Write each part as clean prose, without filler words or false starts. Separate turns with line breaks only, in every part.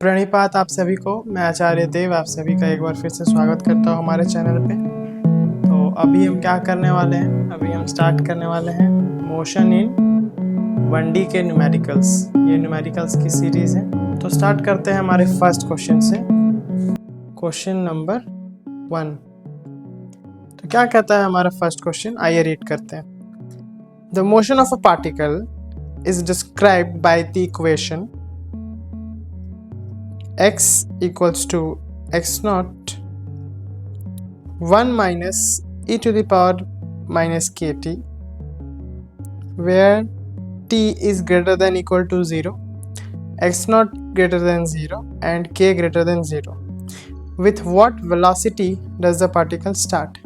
प्रणिपात आप सभी को। मैं आचार्य देव आप सभी का एक बार फिर से स्वागत करता हूँ हमारे चैनल पे। तो अभी हम क्या करने वाले हैं, अभी हम स्टार्ट करने वाले हैं मोशन इन 1D के न्यूमेरिकल्स। ये न्यूमेरिकल्स की सीरीज है। तो स्टार्ट करते हैं हमारे फर्स्ट क्वेश्चन से। Question number 1। तो क्या कहता है हमारा फर्स्ट क्वेश्चन, आइए रीड करते हैं। The motion of a particle is described by the equation x equals to x naught 1 minus e to the power minus kt, where t is greater than equal to 0, x naught greater than 0 and k greater than 0. With what velocity does the particle start?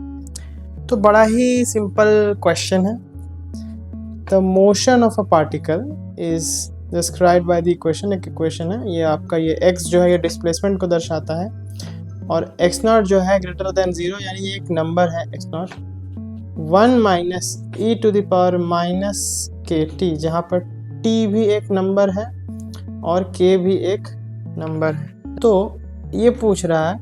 तो बड़ा ही simple question है। The motion of a particle is describe by the equation. एक equation है, ये आपका ये x जो है ये डिस्प्लेसमेंट को दर्शाता है और x नॉट जो है ग्रेटर देन 0, यानी ये एक नंबर है x not 1 minus e to the power minus kt, जहाँ पर t भी एक नंबर है और k भी एक नंबर है। तो ये पूछ रहा है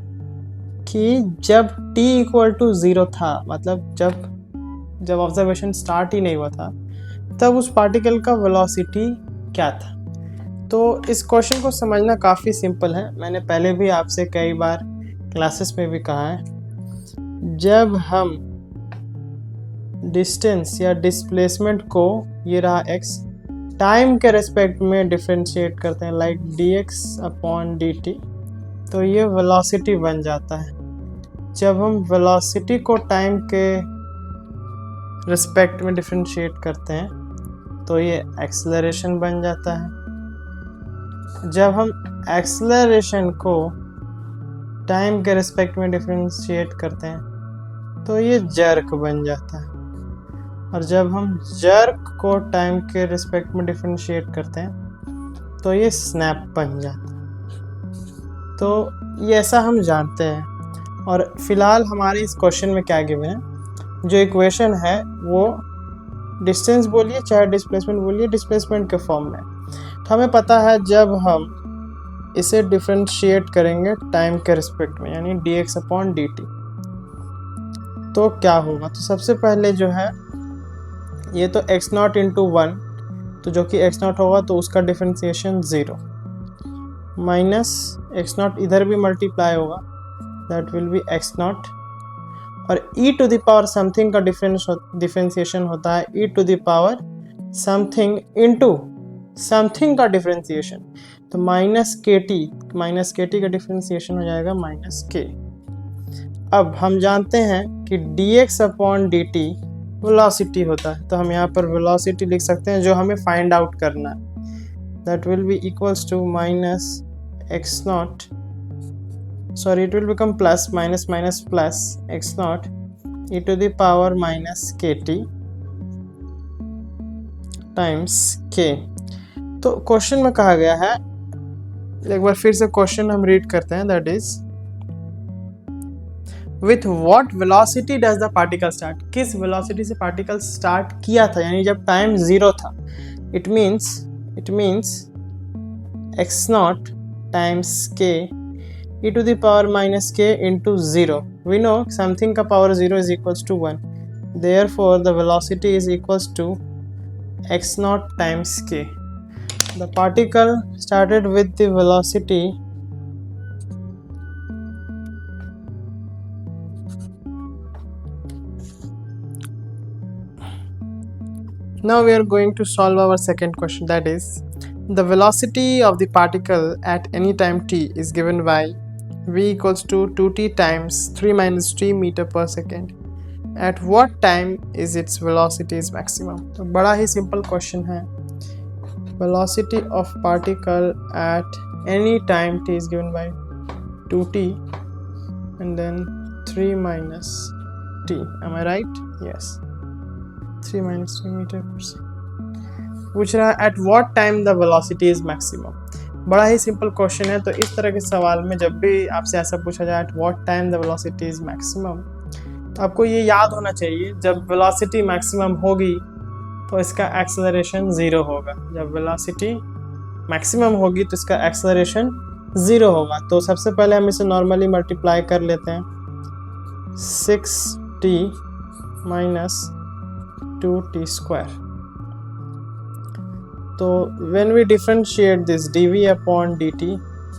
कि जब t इक्वल टू 0 था, मतलब जब ऑब्जर्वेशन स्टार्ट ही नहीं हुआ था, तब उस पार्टिकल का वेलोसिटी क्या था। तो इस क्वेश्चन को समझना काफ़ी सिंपल है। मैंने पहले भी आपसे कई बार क्लासेस में भी कहा है, जब हम डिस्टेंस या डिस्प्लेसमेंट को, ये रहा x, टाइम के रेस्पेक्ट में डिफरेंशिएट करते हैं, लाइक dx अपॉन dt, तो ये वेलोसिटी बन जाता है। जब हम वेलोसिटी को टाइम के रेस्पेक्ट में डिफरेंशिएट करते हैं तो ये एक्सेलरेशन बन जाता है। जब हम एक्सेलरेशन को टाइम के रिस्पेक्ट में डिफरेंशिएट करते हैं तो ये जर्क बन जाता है। और जब हम जर्क को टाइम के रिस्पेक्ट में डिफरेंशिएट करते हैं तो ये स्नैप बन जाता है। तो ये ऐसा हम जानते हैं। और फिलहाल हमारे इस क्वेश्चन में क्या गिवन है, जो इक्वेशन है वो डिस्टेंस बोलिए चाहे डिस्प्लेसमेंट बोलिए, डिस्प्लेसमेंट के फॉर्म में। तो हमें पता है जब हम इसे डिफरेंशिएट करेंगे टाइम के रिस्पेक्ट में, यानी dx अपॉन dt, तो क्या होगा। तो सबसे पहले जो है ये तो x नॉट इंटू 1, तो जो कि x नॉट होगा तो उसका डिफरेंशिएशन 0, माइनस x नॉट इधर भी मल्टीप्लाई होगा, that will be x not, और e to the power something का डिफरेंशिएशन होता है e to the power something into something का डिफरेंशिएशन, तो माइनस kt का डिफरेंशिएशन हो जाएगा माइनस k। अब हम जानते हैं कि dx अपॉन dt वेलोसिटी होता है, तो हम यहाँ पर वेलोसिटी लिख सकते हैं जो हमें फाइंड आउट करना है, that will be equals to minus x not, sorry, it will become plus minus minus plus x naught e to the power minus kt times k। तो क्वेश्चन में कहा गया है, एक बार फिर से क्वेश्चन हम रीड करते हैं, that is with what velocity does the particle start. किस वेलोसिटी से पार्टिकल स्टार्ट किया था, यानी जब टाइम 0 था। It means x not times k e to the power minus k into 0. We know something का power 0 is equals to 1. Therefore, the velocity is equals to x naught times k. The particle started with the velocity Now we are going to solve our second question, that is the velocity of the particle at any time t is given by v equals to 2t times 3 minus t meter per second. At what time is its velocity is maximum? तो बड़ा ही simple question है। Velocity of particle at any time t is given by 2t and then 3 minus t. Am I right? Yes. 3 minus 3 meter per second. पूछ रहा है at what time the velocity is maximum. बड़ा ही simple question है। तो इस तरह के सवाल में जब भी आपसे ऐसा पूछा जाए at what time the velocity is maximum, तो आपको ये याद होना चाहिए, जब वेलोसिटी मैक्सिमम होगी तो इसका एक्सेलरेशन 0 होगा। जब वेलोसिटी मैक्सिमम होगी तो इसका एक्सेलरेशन 0 होगा। तो सबसे पहले हम इसे नॉर्मली मल्टीप्लाई कर लेते हैं, 6t माइनस 2t स्क्वायर। तो when we differentiate this dv upon dt,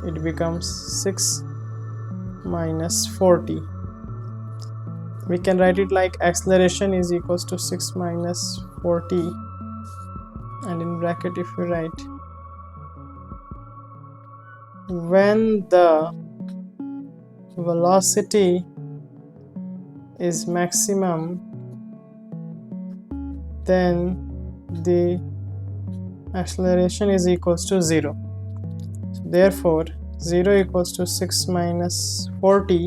it becomes 6 minus 4t. We can write it like acceleration is equals to 6 minus 4t, and in bracket if we write, when the velocity is maximum, then the acceleration is equals to 0. So therefore 0 equals to 6 minus 4t,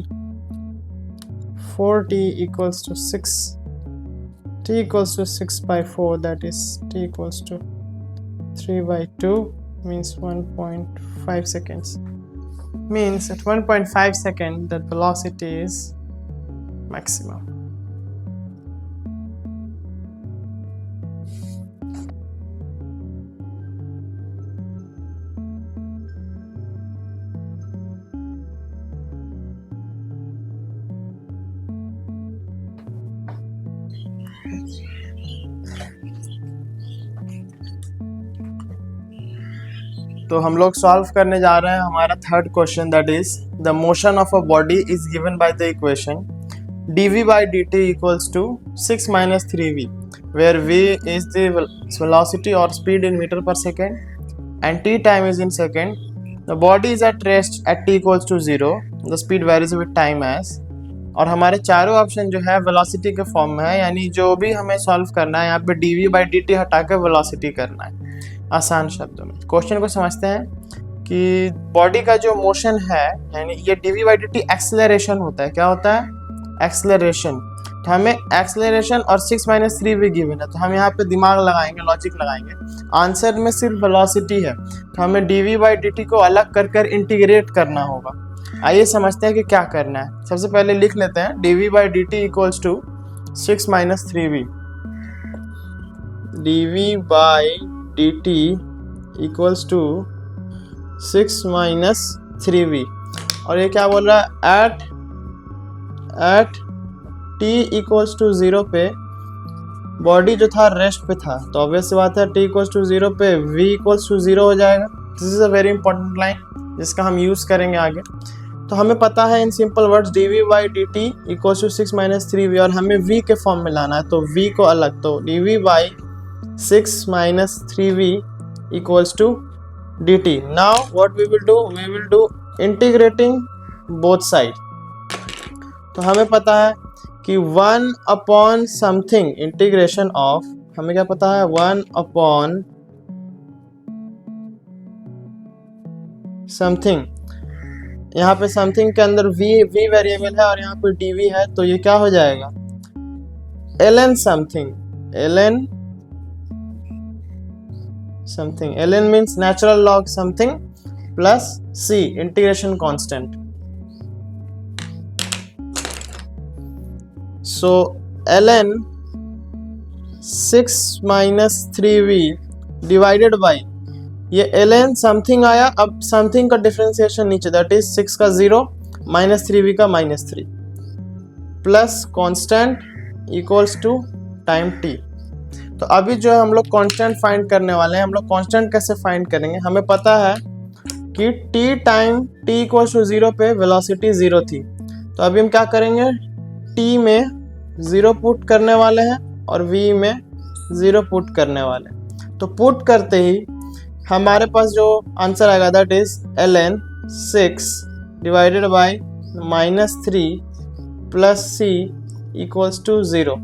4t equals to 6, t equals to 6 by 4, that is t equals to 3 by 2, means 1.5 seconds. Means at 1.5 seconds that velocity is maximum. तो हम लोग solve करने जा रहे हैं हमारा third question, that is the motion of a body is given by the equation dv by dt equals to 6 minus 3v, where v is the velocity or speed in meter per second and t time is in second. The body is at rest at t equals to 0. The speed varies with time as. और हमारे चारों option जो है velocity के form में है, यानी जो भी हमें सॉल्व करना है यहाँ पे dv by dt हटा के वेलोसिटी करना है, आसान शब्दों में। क्वेश्चन को समझते हैं कि बॉडी का जो मोशन है, यानी ये dv by dt एक्सेलरेशन होता है। क्या होता है? एक्सेलरेशन। तो हमें एक्सेलरेशन और 6 माइनस 3 भी गिवन है, तो हम यहाँ पे दिमाग लगाएंगे, लॉजिक लगाएंगे। आंसर में सिर्फ वेलोसिटी है, तो हमें dv by dt को अलग कर कर इंटीग्रेट करना होगा। आइए समझते हैं कि क्या करना है। सबसे पहले लिख लेते हैं dv by dt equals to 6 minus 3v। dv by dt equals to 6 minus 3v। और ये क्या बोल रहा है? एट t इक्वल्स टू 0 पे बॉडी जो था रेस्ट पे था, तो ऑब्वियस बात है t इक्वल्स टू 0 पे v इक्वल्स टू 0 हो जाएगा। This is a very important line जिसका हम यूज करेंगे आगे। तो हमें पता है in simple words dv by dt equals to 6 minus 3v, और हमें v के फॉर्म में लाना है, तो v को अलग, तो dv by 6 minus 3v equals to dt. Now what we will do? We will do integrating both side. तो हमें पता है कि 1 अपॉन समथिंग इंटीग्रेशन ऑफ, हमें क्या पता है? 1 अपॉन समथिंग। यहाँ पे समथिंग के अंदर v वेरिएबल है और यहाँ पे dv है, तो ये क्या हो जाएगा? ln something. ln means natural log something plus c integration constant. So ln 6 minus 3v divided by, ये ln समथिंग आया, अब समथिंग का डिफरेंशिएशन नीचे, दैट इज 6 का 0 माइनस 3v का minus 3 plus constant equals to time t। तो अभी जो है हम लोग कॉन्स्टेंट फाइंड करने वाले हैं। हम लोग कॉन्स्टेंट कैसे फाइंड करेंगे? हमें पता है कि t time t equals to 0 पे वेलोसिटी 0 थी, तो अभी हम क्या करेंगे? t में 0 पुट करने वाले हैं और v में 0 पुट करने वाले हैं। तो पुट करते ही हमारे पास जो आंसर आएगा that is ln 6 divided by minus 3 plus c equals to 0,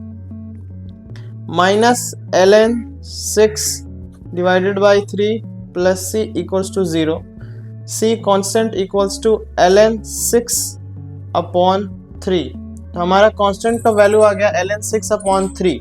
minus ln 6 divided by 3 plus c equals to 0, c constant equals to ln 6 upon 3। तो हमारा कांस्टेंट का वैल्यू आ गया ln 6 अपॉन 3।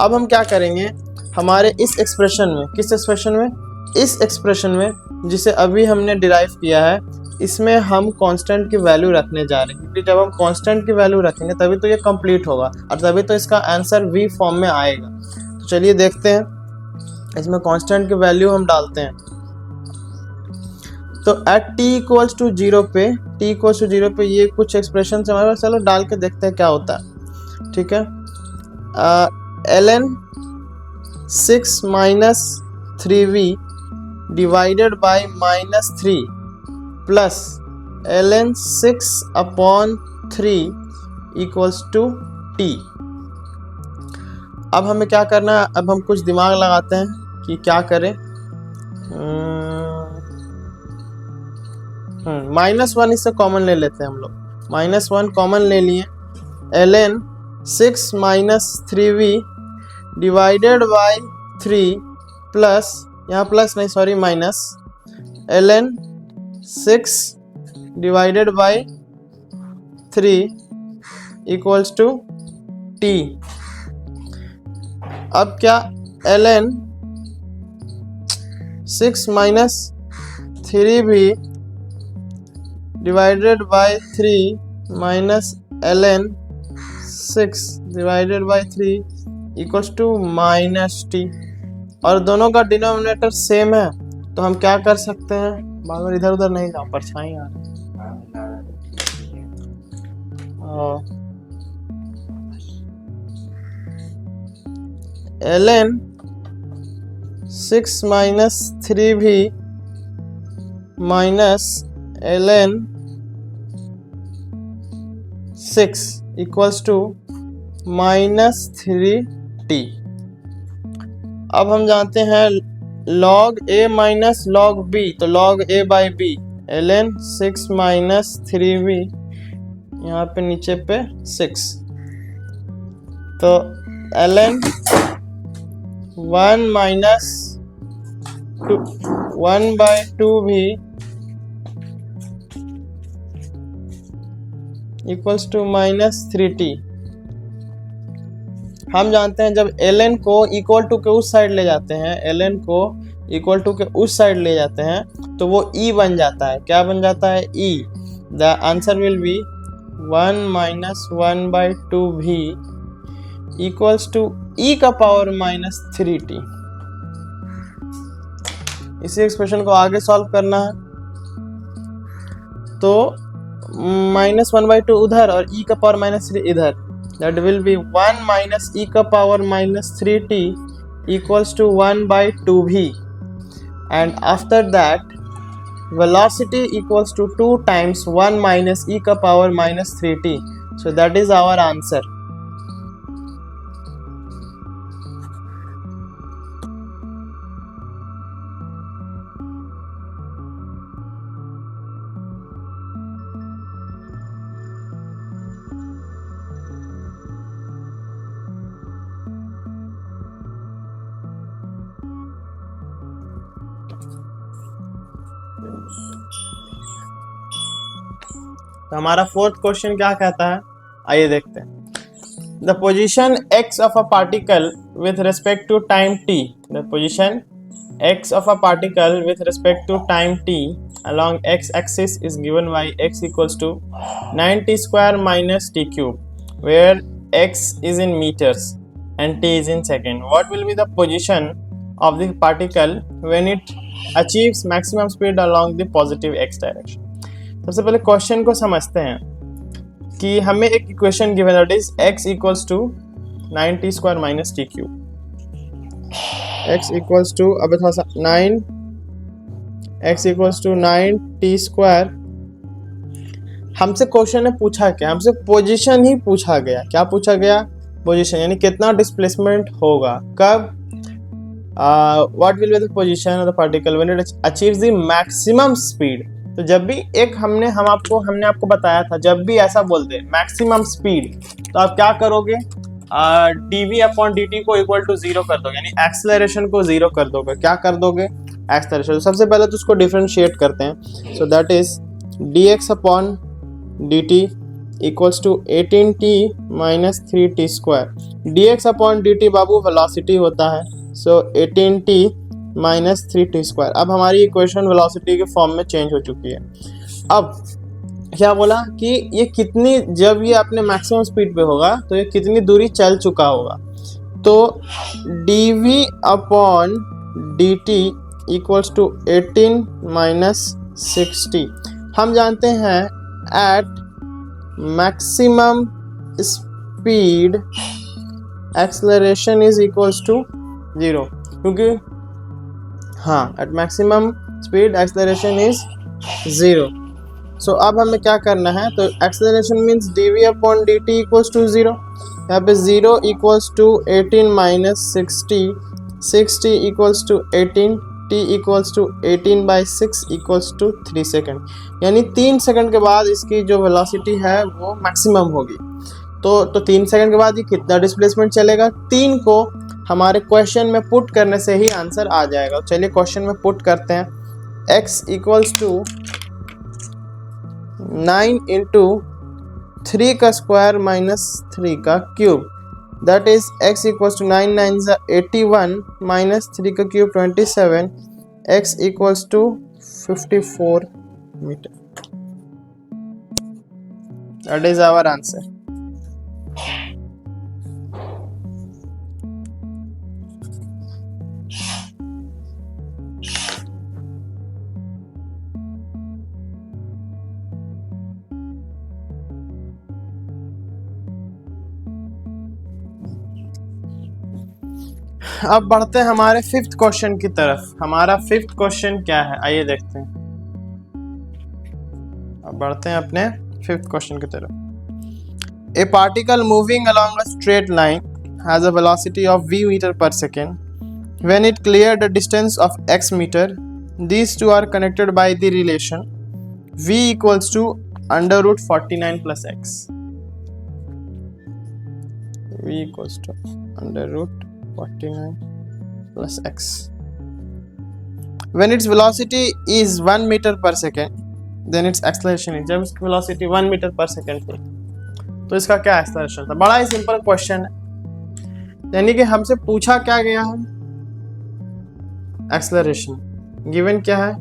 अब हम क्या करेंगे? हमारे इस एक्सप्रेशन में, किस एक्सप्रेशन में? इस एक्सप्रेशन में जिसे अभी हमने डिराइव किया है, इसमें हम कांस्टेंट की वैल्यू रखने जा रहे हैं, क्योंकि जब हम कांस्टेंट की वैल्यू रखेंगे तभी तो ये कंप्लीट होगा और तभी तो इसका आंसर v फॉर्म में आएगा। तो चलिए देखते हैं, इसमें कांस्टेंट की वैल्यू हम डालते हैं। तो एट t इक्वल्स टू 0 पे, t इक्वल्स टू 0 पे ये कुछ एक्सप्रेशन हमारे पास, चलो डाल के देखते हैं क्या होता है। ठीक है, ln 6 minus 3v divided by -3 plus ln 6/3 equals to t। अब हमें क्या करना है, अब हम कुछ दिमाग लगाते हैं कि क्या करें। -1 इससे कॉमन ले लेते हैं हम लोग, -1 कॉमन ले लिए, ln 6 minus 3v divided by 3 plus, यहाँ प्लस नहीं sorry minus, ln 6 divided by 3 equals to t। अब क्या, ln 6 minus 3v divided by 3 minus ln 6 divided by 3 equals to -t। और दोनों का डिनोमिनेटर सेम है, तो हम क्या कर सकते हैं, बार बार इधर उधर नहीं जाओ, परछाई आ ln 6 minus 3v minus ln 6 equals to -3t। अब हम जानते हैं log a minus log b, तो log a by b, ln 6 minus 3v, यहाँ पे नीचे पे 6, तो ln 1 minus 1/2v equals to -3t। हम जानते हैं जब ln को इक्वल टू के उस साइड ले जाते हैं, ln को इक्वल टू के उस साइड ले जाते हैं तो वो e बन जाता है। क्या बन जाता है, e। The answer will be 1 minus 1/2v equals to e का पावर -3t। इसी एक्सप्रेशन को आगे सॉल्व करना है, तो -1/2 उधर और e का पावर -3 इधर, that will be 1 minus e का power -3t equals to 1/2v, and after that velocity equals to 2 times 1 minus e का power -3t, so that is our answer। तो हमारा फोर्थ क्वेश्चन क्या कहता है, आइए देखते हैं। The position x of a particle with respect to time t, the position x of a particle with respect to time t along x axis is given by x equals to 9t square minus t cube, where x is in meters and t is in second. What will be the position of the particle when it achieves maximum speed along the positive x direction? सबसे पहले question को समझते हैं कि हमें एक equation given that is x equals to 9t square minus t cube. x equals to, अब थोड़ा सा 9x equals to 9t square. हमसे क्वेश्चन ने पूछा क्या, हमसे पोजीशन ही पूछा गया। क्या पूछा गया, पोजीशन, यानी कितना डिस्प्लेसमेंट होगा, कब, what will be the position of the particle when it achieves the maximum speed. तो जब भी एक हमने आपको बताया था, जब भी ऐसा बोलते मैक्सिमम स्पीड, तो आप क्या करोगे, dv/dt को इक्वल टू 0 कर दोगे, यानी एक्सेलरेशन को 0 कर दोगे। क्या कर दोगे, एक्सेलरेशन। सबसे पहले तो उसको डिफरेंशिएट करते हैं, so that is dx/dt equals to 18t minus 3t square. dx/dt बाबू वेलोसिटी होता है, so 18t minus 3t square. अब हमारी इक्वेशन वेलोसिटी के फॉर्म में चेंज हो चुकी है। अब क्या बोला कि ये कितनी, जब ये अपने मैक्सिमम स्पीड पे होगा तो ये कितनी दूरी चल चुका होगा। तो dv/dt इक्वल्स टू 18 माइनस 60। हम जानते हैं at maximum speed acceleration is equals to 0, क्योंकि हाँ at maximum speed acceleration is 0। So अब हमें क्या करना है, तो acceleration means dv upon dt equals to 0। यहाँ पे 0 equals to 18 minus 60, 60 equals to 18, t equals to 18 by 6 equals to 3 second, यानी 3 सेकंड के बाद इसकी जो वेलोसिटी है वो मैक्सिमम होगी। तो 3 सेकंड के बाद ये कितना डिस्प्लेसमेंट चलेगा, 3 को हमारे क्वेश्चन में पुट करने से ही आंसर आ जाएगा। चलिए क्वेश्चन में पुट करते हैं, x इक्वल्स टू 9 इंटू 3 का स्क्वायर माइनस 3 का cube, that is x equals to 9 9 81 minus 3 का cube 27, x equals to 54 metre. That is our answer. अब बढ़ते हैं हमारे फिफ्थ क्वेश्चन की तरफ। हमारा फिफ्थ क्वेश्चन क्या है, आइए देखते हैं। अब बढ़ते हैं अपने फिफ्थ क्वेश्चन की तरफ। A particle moving along a straight line has a velocity of v metre per second when it cleared a distance of x metre, these two are connected by the relation v equals to √49 plus x। v equals to √49 plus x. When its velocity is 1 meter per second, then its acceleration is, जब इसकी velocity 1 meter per second थी तो इसका क्या acceleration था। बड़ा ही simple question है, यानी कि हमसे पूछा क्या गया है, acceleration given क्या है,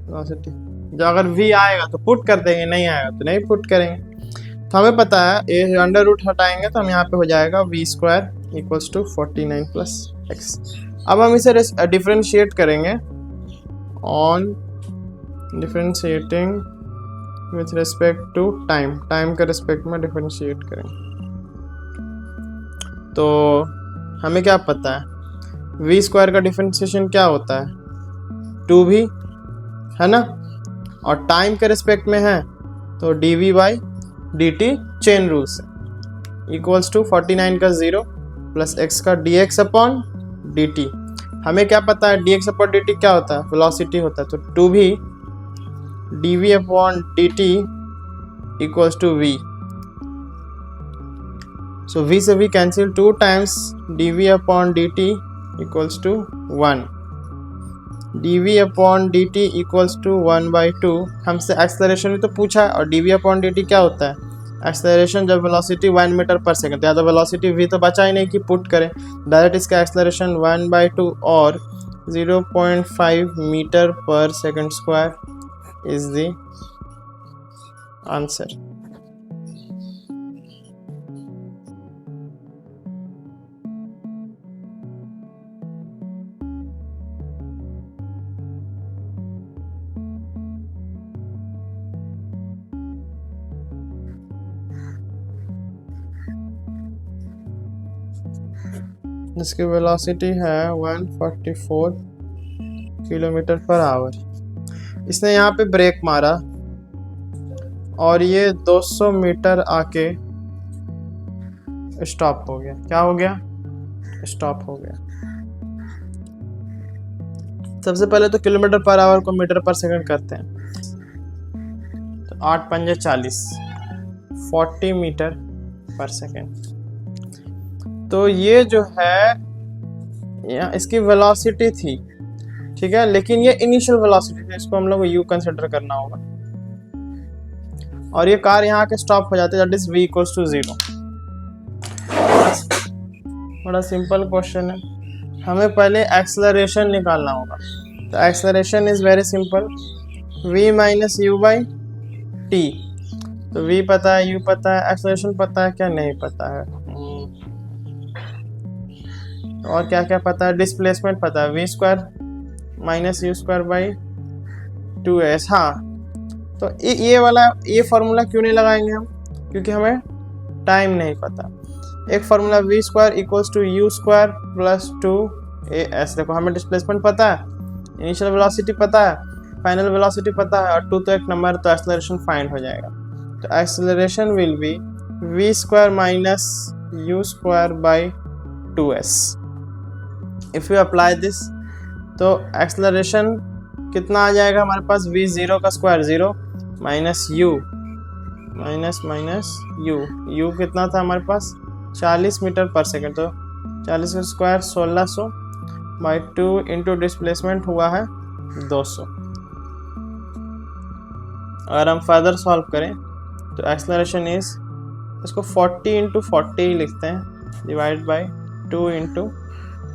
velocity। जो अगर v आएगा तो पुट कर देंगे, नहीं आएगा तो नहीं पुट करेंगे। तो हमें पता है ये अंडर रूट हटाएंगे तो हम यहाँ पे हो जाएगा v square equals to 49 plus x. अब हम इसे डिफरेंशिएट करेंगे, on differentiating with respect to time, time के रिस्पेक्ट में डिफरेंशिएट करेंगे। तो हमें क्या पता है, v स्क्वायर का डिफरेंशिएशन क्या होता है, 2v है ना, और टाइम के रिस्पेक्ट में है तो dv by dt chain rule से इक्वल्स टू 49 का 0 प्लस x का dx अपॉन dt। हमें क्या पता है dx अपॉन dt क्या होता है, वेलोसिटी होता है, तो 2v dv upon dt equals to v। So v से v cancel, 2 times dv upon dt equals to 1, dv upon dt equals to 1/2। हमसे एक्सेलरेशन भी तो पूछा है, और dv अपॉन dt क्या होता है, एक्सेलरेशन जब वेलोसिटी 1 मीटर पर सेकंड, या तो वेलोसिटी v तो बचा ही नहीं कि पुट करें, डायरेक्ट इसका एक्सेलरेशन 1/2 और 0.5 मीटर पर second square is the answer. जिसकी वेलोसिटी है 144 किलोमीटर पर आवर। इसने यहाँ पे ब्रेक मारा और ये 200 मीटर आके स्टॉप हो गया। क्या हो गया, स्टॉप हो गया। सबसे पहले तो किलोमीटर पर आवर को मीटर पर सेकंड करते हैं, तो 8 पंजे 40, 40 मीटर पर सेकंड। तो ये जो है इसकी वेलोसिटी थी, ठीक है, लेकिन ये इनिशियल वेलोसिटी थी, इसको हम लोग को u कंसिडर करना होगा। और ये कार यहाँ के स्टॉप हो जाते हैं, that is v equals to 0। बड़ा सिंपल क्वेश्चन है, हमें पहले एक्सेलरेशन निकालना होगा। तो acceleration is very simple, v minus u by T. तो v पता है, u पता है, एक्सेलरेशन पता है क्या, नहीं पता है। और क्या क्या पता है, डिस्प्लेसमेंट पता है, v square minus u square by 2s। हाँ, तो ये वाला ये फार्मूला क्यों नहीं लगाएंगे हम, क्योंकि हमें टाइम नहीं पता। एक formula v square equals to u square plus 2as। देखो हमें डिस्प्लेसमेंट पता है, इनिशियल वेलोसिटी पता है, फाइनल वेलोसिटी पता है, और 2 तो एक नंबर, तो एक्सेलरेशन फाइंड हो जाएगा। तो acceleration will B v square minus u square by 2s। If you apply this तो एक्सेलरेशन कितना आ जाएगा हमारे पास, v जीरो का square 0 minus u minus minus u कितना था हमारे पास 40 मीटर पर सेकेंड, तो 40 का स्क्वायर 1600 बाई 2 इंटू डिस्प्लेसमेंट हुआ है 200। अगर हम फर्दर सॉल्व करें तो एक्सेलरेशन इज, इसको 40 इंटू 40 लिखते हैं, डिवाइड बाई 2 इंटू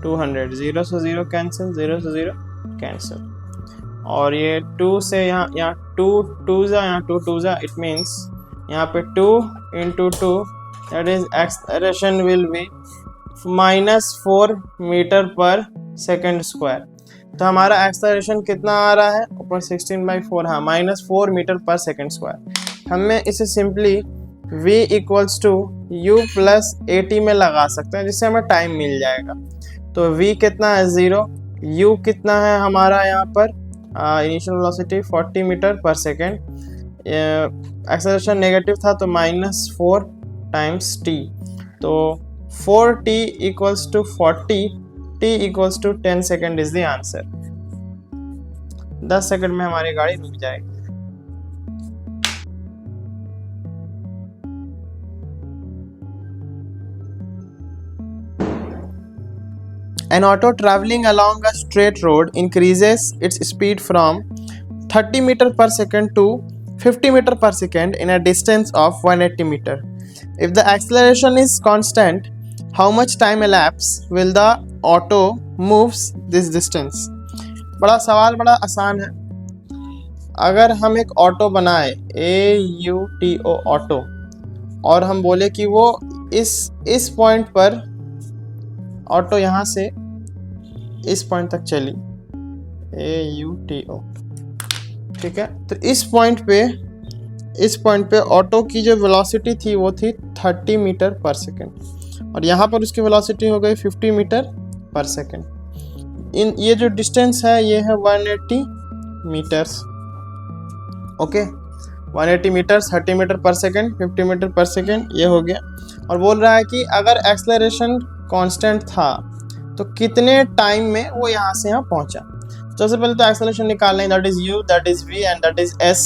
200। 0 से 0 कैंसिल, 0 से 0 कैंसिल, और ये 2 से यहाँ 2 2 जा, यहाँ 2 2 जा, इट मीन्स यहाँ पे 2 into 2, that is acceleration will be -4 metre per second square. तो हमारा एक्सेलरेशन कितना आ रहा है ऊपर 16/4, हाँ -4 मीटर पर सेकेंड स्क्वायर। हमें इसे simply v equals to u plus 80 में लगा सकते हैं, जिससे हमें टाइम मिल जाएगा। तो v कितना है 0, u कितना है हमारा यहाँ पर initial velocity 40 metre per second, acceleration negative था तो -4 टाइम्स t, तो 4t equals to 40, t equals to 10 second is the answer. 10 second में हमारी गाड़ी रुक जाएगी। An auto traveling along a straight road increases its speed from 30 meter per second to 50 meter per second in a distance of 180 meter. If the acceleration is constant, how much time elapse will the auto moves this distance? बड़ा सवाल बड़ा आसान है। अगर हम एक auto बनाए AUTO auto, और हम बोले कि वो इस पॉइंट पर ऑटो यहाँ से इस पॉइंट तक चली, AUTO, ठीक है। तो इस पॉइंट पे ऑटो की जो वेलोसिटी थी वो थी 30 मीटर पर सेकेंड, और यहाँ पर उसकी वेलोसिटी हो गई 50 मीटर पर सेकेंड। ये जो डिस्टेंस है ये है 180 metres, okay. 180 metres, 30 metre per second, 50 metre per second, ये हो गया। और बोल रहा है कि अगर एक्सेलरेशन कांस्टेंट था तो कितने टाइम में वो यहाँ से यहाँ पहुँचा। सबसे पहले तो एक्सेलरेशन निकाल लें, that is u, that is v and that is s।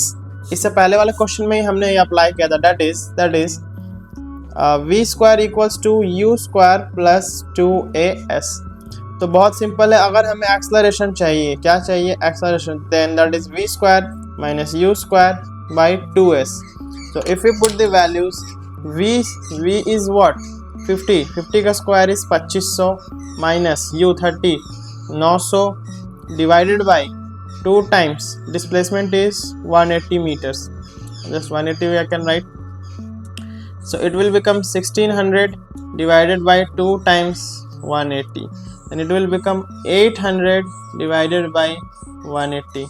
इससे पहले वाले क्वेश्चन में ही हमने ये अप्लाई किया था, that is v square equals to u square plus 2as। तो बहुत सिंपल है, अगर हमें एक्सेलरेशन चाहिए, क्या चाहिए acceleration, then that is v square minus u square by 2s। so if we put the values, v is what 50 का square is 2500 minus u 30 900 divided by 2 times displacement is 180 meters, just 180 I can write, so it will become 1600 divided by 2 times 180, then it will become 800 divided by 180.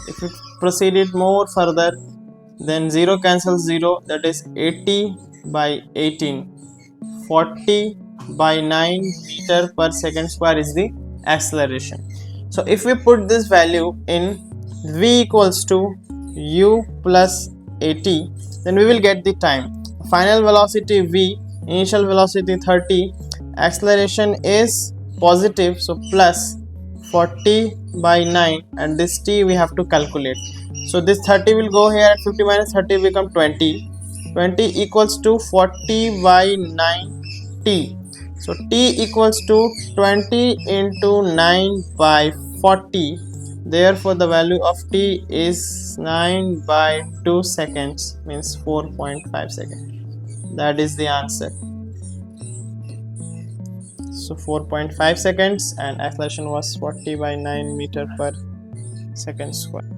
If you proceed it more further, then 0 cancels 0, that is 80 by 18, 40 by 9 meter per second square is the acceleration. So if we put this value in v equals to u plus 80, then we will get the time. Final velocity v, initial velocity 30, acceleration is positive, so plus 40 by 9, and this t we have to calculate. So this 30 will go here, and 50 minus 30 will become 20. 20 equals to 40 by 9t. So t equals to 20 into 9 by 40. Therefore the value of t is 9 by 2 seconds, means 4.5 seconds. That is the answer. So 4.5 seconds, and acceleration was 40 by 9 meter per second square.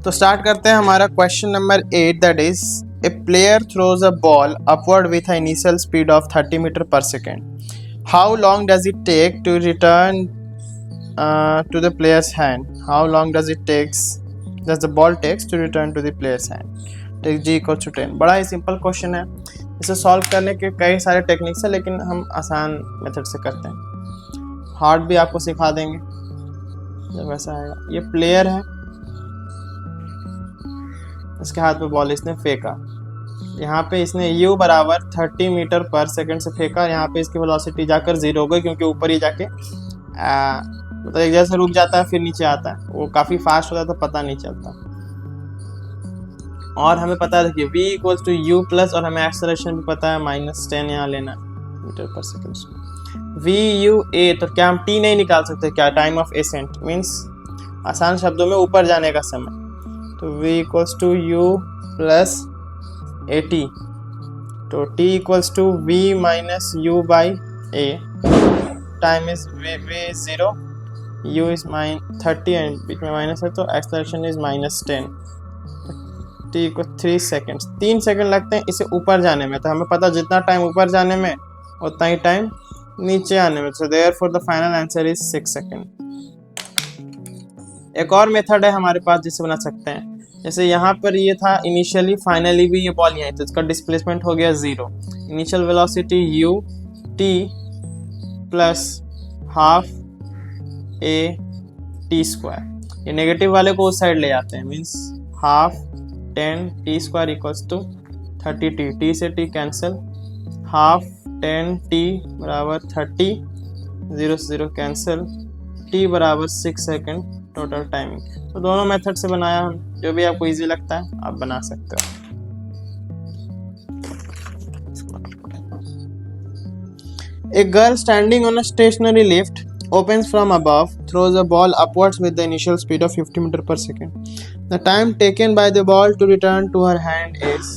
तो start करते हैं हमारा question number 8, that is a player throws a ball upward with a initial speed of 30 metre per second. How long does it take to return to the player's hand? How long does the ball takes to return to the player's hand? Take g equals to 10. बड़ा ही simple question है. इसे solve करने के कई सारे techniques हैं, लेकिन हम आसान मेथड से करते हैं. हार्ड भी आपको सिखा देंगे जब ऐसा आएगा. ये प्लेयर है, इसके हाथ में बॉल इसने फेंका. यहाँ पे इसने u बराबर 30 मीटर पर सेकेंड से फेंका. यहाँ पे इसकी वेलोसिटी जाकर 0 हो गई, क्योंकि ऊपर ही जाके मतलब एक जगह से रुक जाता है फिर नीचे आता है. वो काफ़ी फास्ट होता है तो पता नहीं चलता. और हमें पता है, देखिए v equals to u plus, और हमें एक्सेलरेशन भी पता है -10 यहाँ लेना metre per second. v u a, तो क्या हम t नहीं निकाल सकते क्या? टाइम ऑफ एसेंट मीन्स आसान शब्दों में ऊपर जाने का समय. तो v equals to u plus a t. तो t equals to v minus u by a. Time is v is 0, u is -30 and बीच में माइनस है, तो एक्सेलरेशन इज -10. t को 3 सेकेंड्स, 3 सेकेंड लगते हैं इसे ऊपर जाने में. तो हमें पता जितना टाइम ऊपर जाने में उतना ही टाइम नीचे आने में. So therefore the final answer is 6 second. एक और मेथड है हमारे पास जिससे बना सकते हैं. जैसे यहाँ पर ये था इनिशियली, फाइनली भी ये बॉल यहाँ, तो इसका डिस्प्लेसमेंट हो गया 0. Initial velocity u t plus half a t square. ये नेगेटिव वाले को उस साइड ले जाते हैं, means half 10 t square equals to 30t. t से t कैंसिल, हाफ 10 t बराबर 30, 0 से 0 कैंसिल, t बराबर 6 सेकेंड टोटल टाइमिंग. तो दोनों मेथड से बनाया हम, जो भी आपको इजी लगता है आप बना सकते हो. A girl standing on a stationary lift opens from above, throws a ball upwards with the initial speed of 50 meter per second. The time taken by the ball to return to her hand is.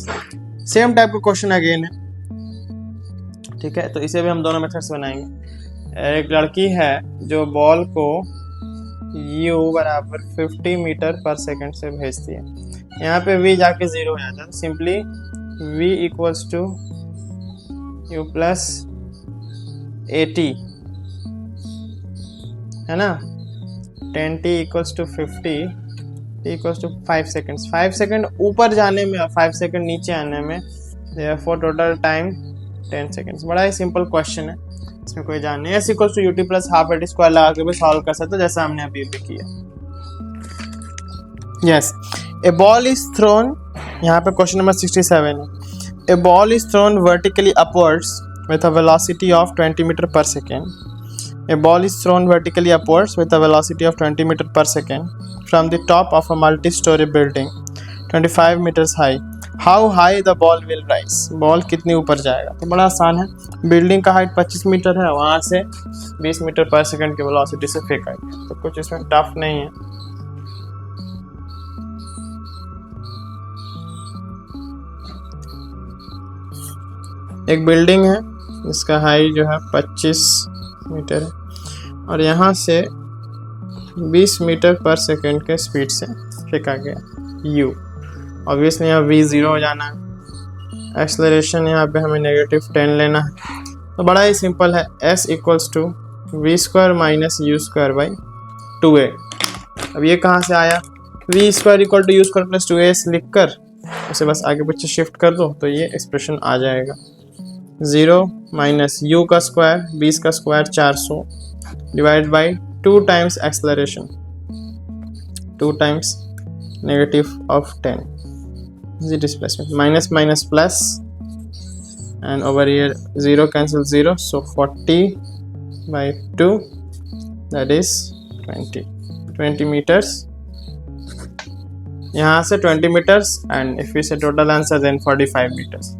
Same type का question again है, ठीक है. तो इसे भी हम दोनों method से बनाएंगे. एक लड़की है जो बॉल को u बराबर 50 मीटर पर सेकेंड से भेजती है. यहाँ पे v जाके 0 हो जाता है. Simply v equals to u plus AT है ना. 10t equals to 50, t equals to 5 seconds. 5 second ऊपर जाने में और 5 सेकेंड नीचे आने में, देयरफॉर टोटल टाइम 10 सेकेंड्स. बड़ा ही सिंपल क्वेश्चन है, इसमें कोई जान नहीं. s equals to u t plus half a t square लगा के भी सॉल्व कर सकते हो, जैसा हमने अभी भी किया. Yes, a ball is thrown. यहाँ पे क्वेश्चन नंबर 67 है. A ball is thrown vertically upwards with a velocity of 20 meter per second. A ball is thrown vertically upwards with a velocity of 20 meter per second from the top of a multi-story building 25 meters high. How high the ball will rise? Ball कितनी ऊपर जाएगा? तो बड़ा आसान है. Building का height 25 metre है, वहाँ से 20 मीटर पर सेकेंड की वेलोसिटी से फेंका है. तो कुछ इसमें टफ नहीं है. एक बिल्डिंग है, इसका हाइट जो है 25 मीटर है, और यहाँ से 20 मीटर पर सेकेंड के स्पीड से फेंका गया u. ऑब्वियसली यहाँ v 0 हो जाना है. एक्सेलरेशन यहाँ पे हमें -10 लेना है. तो बड़ा ही सिंपल है. s equals to v square minus u square by 2a. अब ये कहाँ से आया? v स्क्वायर equal to u square plus 2a लिख कर उसे बस आगे पीछे शिफ्ट कर दो, तो ये एक्सप्रेशन आ जाएगा. 0 माइनस यू का स्क्वायर, 20 का square 400 divide by 2 times acceleration, 2 times negative of 10 is displacement. Minus minus plus, and over here 0 cancel 0, so 40 by 2, that is 20 meters. यहाँ से 20 meters, and if we say total answer then 45 meters.